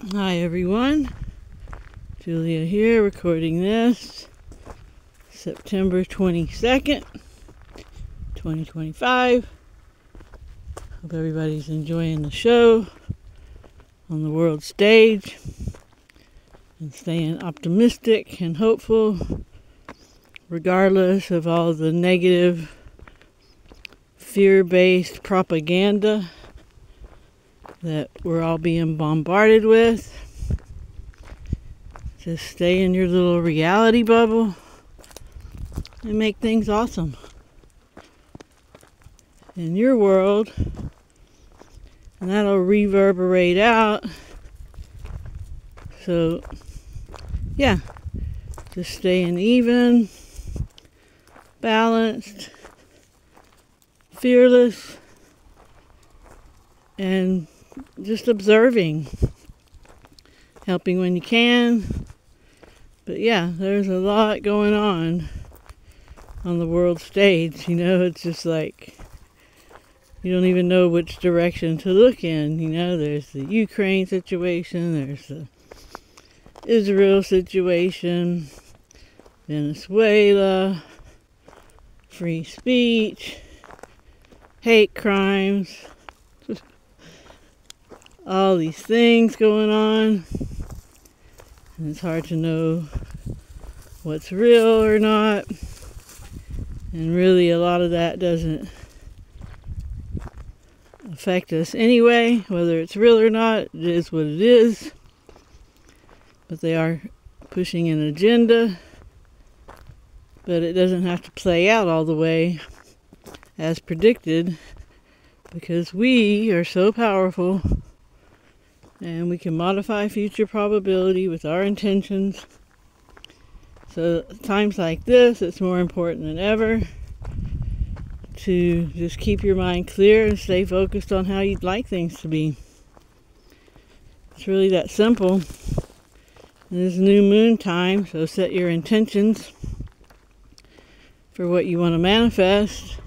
Hi everyone, Julia here recording this September 22nd, 2025. Hope everybody's enjoying the show on the world stage and staying optimistic and hopeful regardless of all the negative fear-based propaganda that we're all being bombarded with. Just stay in your little reality bubble and make things awesome in your world, and that'll reverberate out. So yeah, just staying even, balanced, fearless, and just observing, helping when you can. But yeah, there's a lot going on the world stage. It's just like you don't even know which direction to look in. There's the Ukraine situation, there's the Israel situation, Venezuela, free speech, hate crimes, all these things going on, and it's hard to know what's real or not. And really a lot of that doesn't affect us anyway, whether it's real or not. It is what it is. But they are pushing an agenda, but it doesn't have to play out all the way as predicted, because we are so powerful and we can modify future probability with our intentions. So times like this, it's more important than ever to just keep your mind clear and stay focused on how you'd like things to be. It's really that simple. And it's new moon time, so set your intentions for what you want to manifest,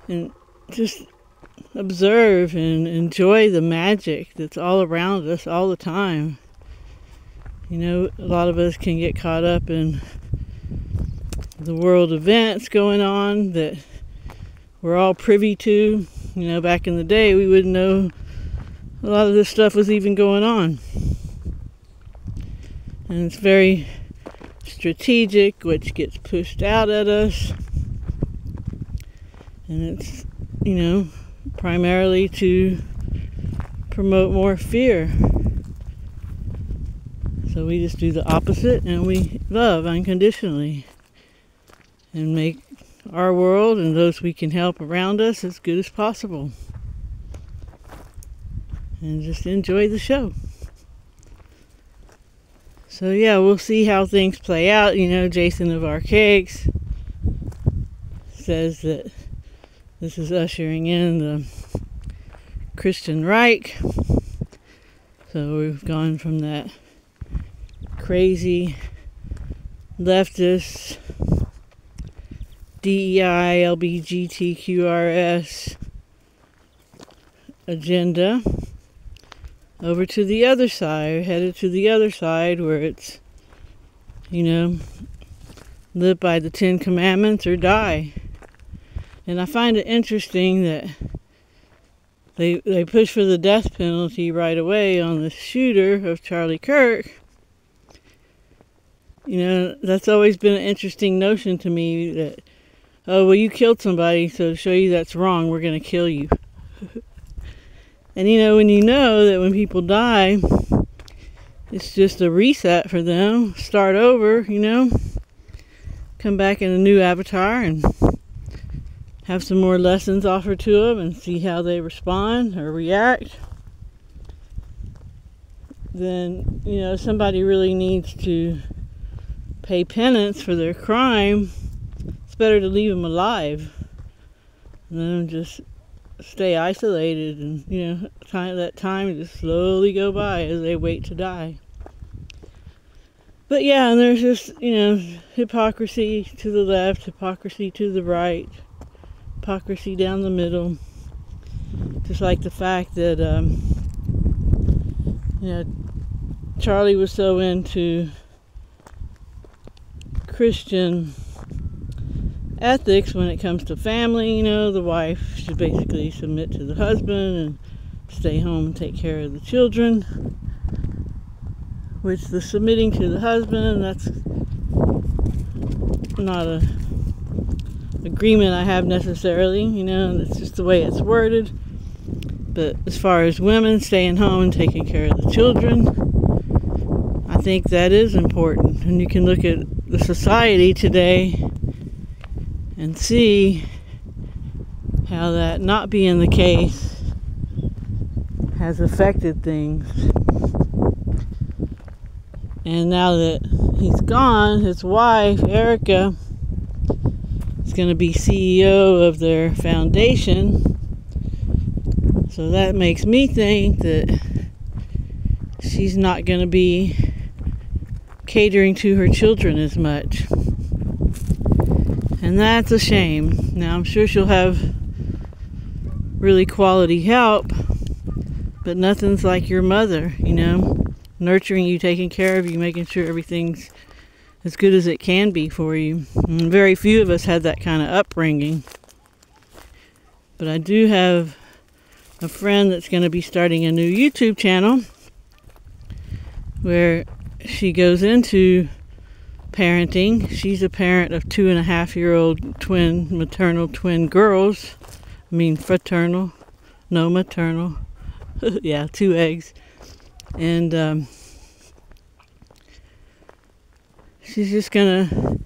and just observe and enjoy the magic that's all around us all the time. A lot of us can get caught up in the world events going on that we're all privy to. Back in the day, we wouldn't know a lot of this stuff was even going on. And it's very strategic, which gets pushed out at us. And it's, primarily to promote more fear. So we just do the opposite, and we love unconditionally and make our world and those we can help around us as good as possible. And just enjoy the show. So yeah, we'll see how things play out. Jason of Archaics says that this is ushering in the Christian Reich. So we've gone from that crazy leftist DEI, LGBTQRS agenda over to the other side, headed to the other side where it's, live by the 10 Commandments or die. And I find it interesting that they push for the death penalty right away on the shooter of Charlie Kirk. That's always been an interesting notion to me, that, oh, well, you killed somebody, so to show you that's wrong, we're going to kill you. And when you know that when people die, it's just a reset for them, start over, come back in a new avatar and have some more lessons offered to them and see how they respond or react, then, somebody really needs to pay penance for their crime. It's better to leave them alive than just stay isolated and, let time just slowly go by as they wait to die. But yeah, and there's just, hypocrisy to the left, hypocrisy to the right, hypocrisy down the middle. Just like the fact that, You know, Charlie was so into Christian ethics when it comes to family. You know, the wife should basically submit to the husband and stay home and take care of the children. Which the submitting to the husband, that's not a agreement I have necessarily, you know, it's just the way it's worded. But as far as women staying home and taking care of the children, I think that is important. And you can look at the society today and see how that not being the case has affected things. And now that he's gone, his wife, Erica, is going to be CEO of their foundation. So that makes me think that she's not going to be catering to her children as much. And that's a shame. Now, I'm sure she'll have really quality help, but nothing's like your mother, you know, nurturing you, taking care of you, making sure everything's as good as it can be for you. And very few of us had that kind of upbringing. But I do have a friend that's going to be starting a new YouTube channel where she goes into parenting. She's a parent of 2.5-year-old maternal twin girls. I mean fraternal, no maternal. Yeah, 2 eggs. And she's just gonna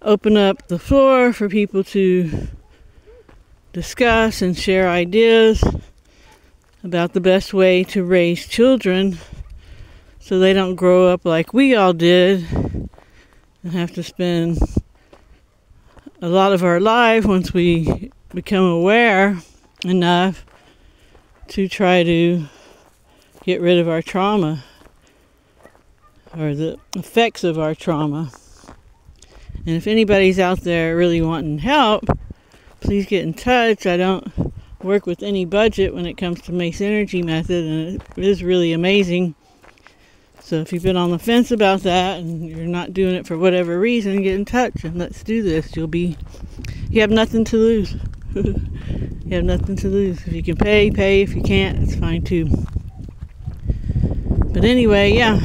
open up the floor for people to discuss and share ideas about the best way to raise children so they don't grow up like we all did and have to spend a lot of our life, once we become aware enough, to try to get rid of our trauma or the effects of our trauma. And if anybody's out there really wanting help, please get in touch. I don't work with any budget when it comes to Mace Energy Method, and it is really amazing. So if you've been on the fence about that and you're not doing it for whatever reason, get in touch and let's do this. You have nothing to lose. You have nothing to lose. If you can pay, pay. If you can't, it's fine too. But anyway, yeah,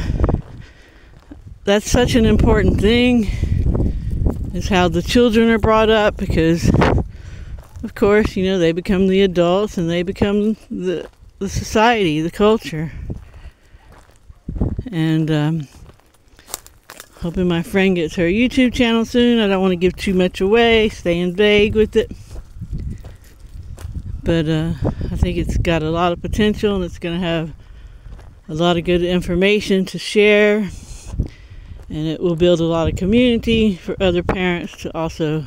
that's such an important thing, is how the children are brought up, because of course, you know, they become the adults and they become the society, the culture. And hoping my friend gets her YouTube channel soon. I don't want to give too much away, staying vague with it. But I think it's got a lot of potential, and it's going to have a lot of good information to share. And it will build a lot of community for other parents to also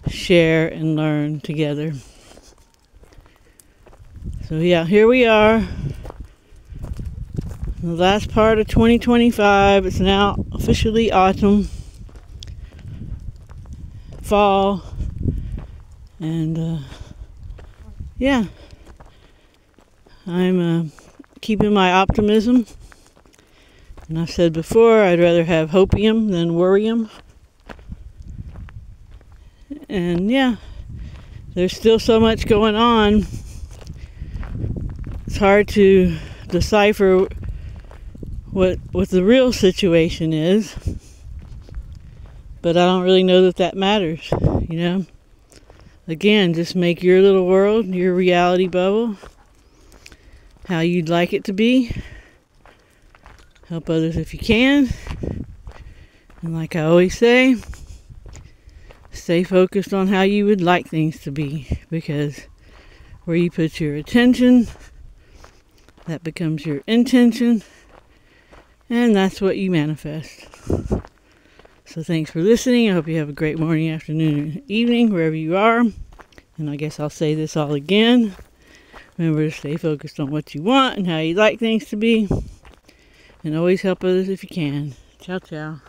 share and learn together. So yeah, here we are. The last part of 2025. It's now officially autumn, fall, and yeah, I'm keeping my optimism. And I've said before, I'd rather have hopium than worrium. And yeah, there's still so much going on. It's hard to decipher what the real situation is, but I don't really know that matters, you know. Again, just make your little world, your reality bubble, how you'd like it to be. Help others if you can. And like I always say, stay focused on how you would like things to be, because where you put your attention, that becomes your intention. And that's what you manifest. So thanks for listening. I hope you have a great morning, afternoon, or evening, wherever you are. And I guess I'll say this all again. Remember to stay focused on what you want and how you like things to be. And always help others if you can. Ciao, ciao.